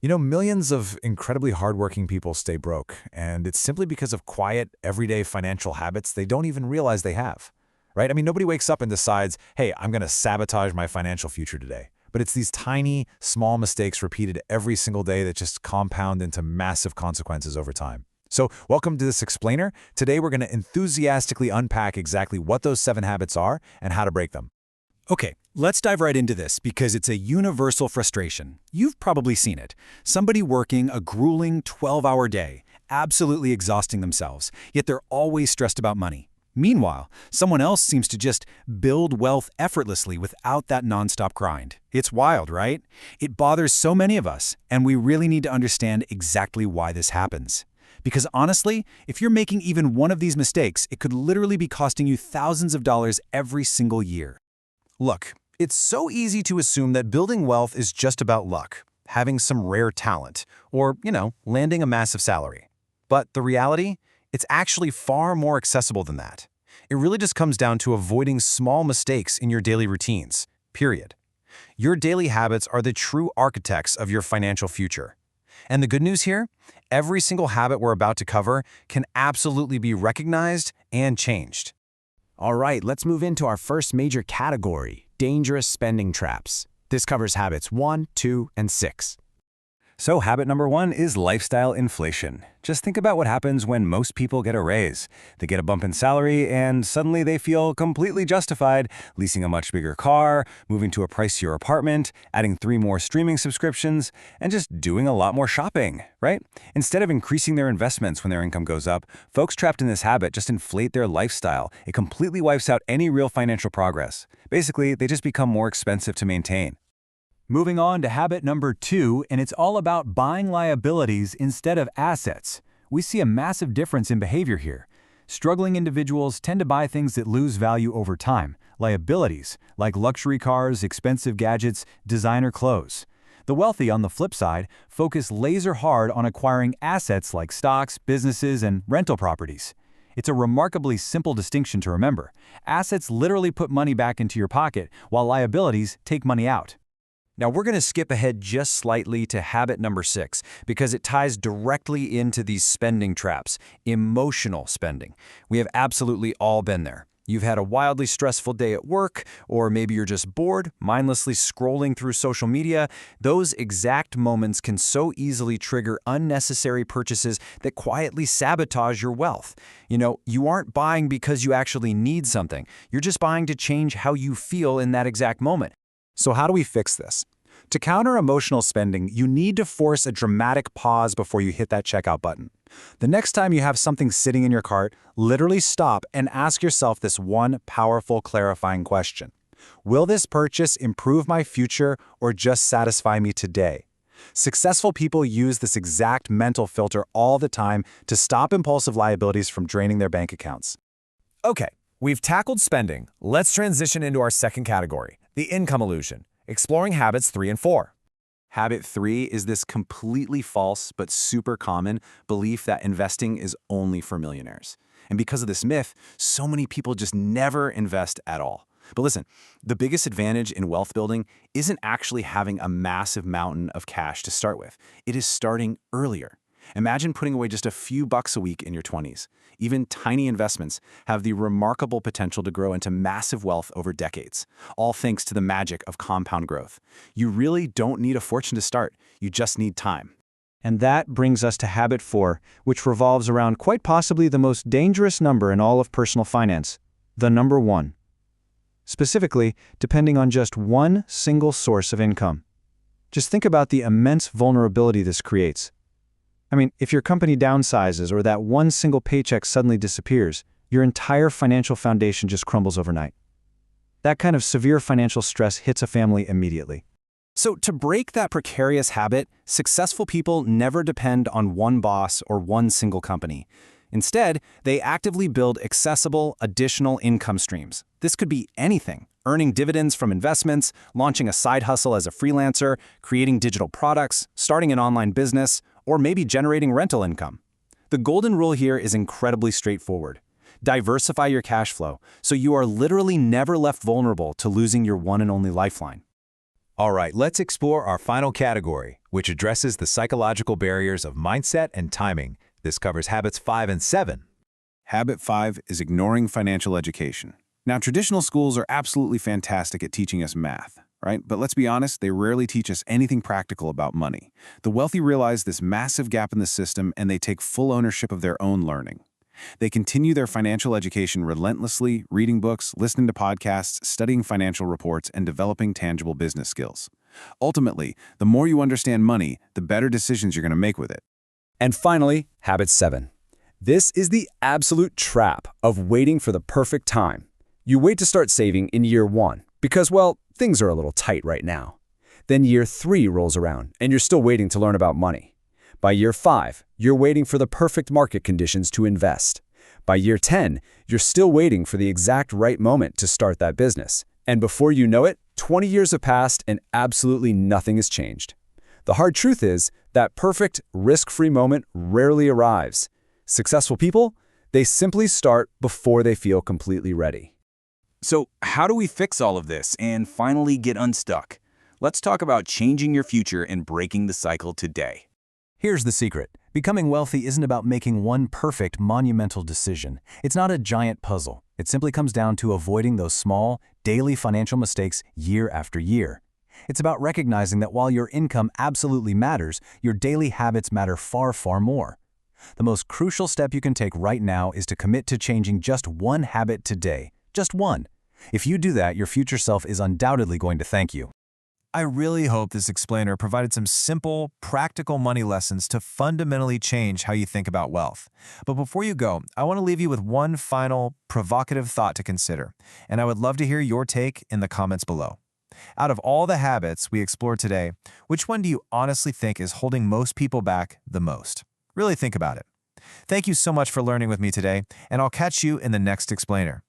Millions of incredibly hardworking people stay broke, and it's simply because of quiet, everyday financial habits they don't even realize they have. Right? Nobody wakes up and decides, hey, I'm going to sabotage my financial future today. But it's these tiny, small mistakes repeated every single day that just compound into massive consequences over time. So, welcome to this explainer. Today, we're going to enthusiastically unpack exactly what those 7 habits are and how to break them. Okay, let's dive right into this because it's a universal frustration. You've probably seen it. Somebody working a grueling 12-hour day, absolutely exhausting themselves, yet they're always stressed about money. Meanwhile, someone else seems to just build wealth effortlessly without that nonstop grind. It's wild, right? It bothers so many of us, and we really need to understand exactly why this happens. Because honestly, if you're making even one of these mistakes, it could literally be costing you thousands of dollars every single year. Look, it's so easy to assume that building wealth is just about luck, having some rare talent, or, landing a massive salary. But the reality? It's actually far more accessible than that. It really just comes down to avoiding small mistakes in your daily routines, period. Your daily habits are the true architects of your financial future. And the good news here? Every single habit we're about to cover can absolutely be recognized and changed. All right, let's move into our first major category, dangerous spending traps. This covers habits 1, 2, and 6. So habit number 1 is lifestyle inflation. Just think about what happens when most people get a raise. They get a bump in salary and suddenly they feel completely justified leasing a much bigger car, moving to a pricier apartment, adding 3 more streaming subscriptions, and just doing a lot more shopping, right? Instead of increasing their investments when their income goes up, folks trapped in this habit just inflate their lifestyle. It completely wipes out any real financial progress. Basically, they just become more expensive to maintain. Moving on to habit number 2, and it's all about buying liabilities instead of assets. We see a massive difference in behavior here. Struggling individuals tend to buy things that lose value over time, liabilities, like luxury cars, expensive gadgets, designer clothes. The wealthy, on the flip side, focus laser hard on acquiring assets like stocks, businesses, and rental properties. It's a remarkably simple distinction to remember. Assets literally put money back into your pocket, while liabilities take money out. Now, we're going to skip ahead just slightly to habit number 6 because it ties directly into these spending traps, emotional spending. We have absolutely all been there. You've had a wildly stressful day at work, or maybe you're just bored, mindlessly scrolling through social media. Those exact moments can so easily trigger unnecessary purchases that quietly sabotage your wealth. You aren't buying because you actually need something. You're just buying to change how you feel in that exact moment. So how do we fix this? To counter emotional spending, you need to force a dramatic pause before you hit that checkout button. The next time you have something sitting in your cart, literally stop and ask yourself this one powerful, clarifying question. Will this purchase improve my future or just satisfy me today? Successful people use this exact mental filter all the time to stop impulsive liabilities from draining their bank accounts. Okay, we've tackled spending. Let's transition into our second category, the income illusion, exploring habits 3 and 4. Habit 3 is this completely false but super common belief that investing is only for millionaires. And because of this myth, so many people just never invest at all. But listen, the biggest advantage in wealth building isn't actually having a massive mountain of cash to start with. It is starting earlier. Imagine putting away just a few bucks a week in your 20s. Even tiny investments have the remarkable potential to grow into massive wealth over decades, all thanks to the magic of compound growth. You really don't need a fortune to start. You just need time. And that brings us to habit 4, which revolves around quite possibly the most dangerous number in all of personal finance, the number 1. Specifically, depending on just one single source of income. Just think about the immense vulnerability this creates. If your company downsizes or that one single paycheck suddenly disappears, your entire financial foundation just crumbles overnight. That kind of severe financial stress hits a family immediately. So to break that precarious habit, successful people never depend on one boss or one single company. Instead, they actively build accessible, additional income streams. This could be anything: earning dividends from investments, launching a side hustle as a freelancer, creating digital products, starting an online business, or maybe generating rental income. The golden rule here is incredibly straightforward. Diversify your cash flow so you are literally never left vulnerable to losing your one and only lifeline. All right, let's explore our final category, which addresses the psychological barriers of mindset and timing. This covers habits 5 and 7. Habit 5 is ignoring financial education. Now, traditional schools are absolutely fantastic at teaching us math, right? But let's be honest, they rarely teach us anything practical about money. The wealthy realize this massive gap in the system, and they take full ownership of their own learning. They continue their financial education relentlessly, reading books, listening to podcasts, studying financial reports, and developing tangible business skills. Ultimately, the more you understand money, the better decisions you're going to make with it. And finally, habit 7. This is the absolute trap of waiting for the perfect time. You wait to start saving in year 1 because, well, things are a little tight right now. Then year 3 rolls around and you're still waiting to learn about money. By year 5, you're waiting for the perfect market conditions to invest. By year 10, you're still waiting for the exact right moment to start that business. And before you know it, 20 years have passed and absolutely nothing has changed. The hard truth is that perfect, risk-free moment rarely arrives. Successful people, they simply start before they feel completely ready. So how do we fix all of this and finally get unstuck? Let's talk about changing your future and breaking the cycle today. Here's the secret. Becoming wealthy isn't about making one perfect, monumental decision. It's not a giant puzzle. It simply comes down to avoiding those small, daily financial mistakes year after year. It's about recognizing that while your income absolutely matters, your daily habits matter far, far more. The most crucial step you can take right now is to commit to changing just one habit today. Just one. If you do that, your future self is undoubtedly going to thank you. I really hope this explainer provided some simple, practical money lessons to fundamentally change how you think about wealth. But before you go, I want to leave you with one final, provocative thought to consider, and I would love to hear your take in the comments below. Out of all the habits we explored today, which one do you honestly think is holding most people back the most? Really think about it. Thank you so much for learning with me today, and I'll catch you in the next explainer.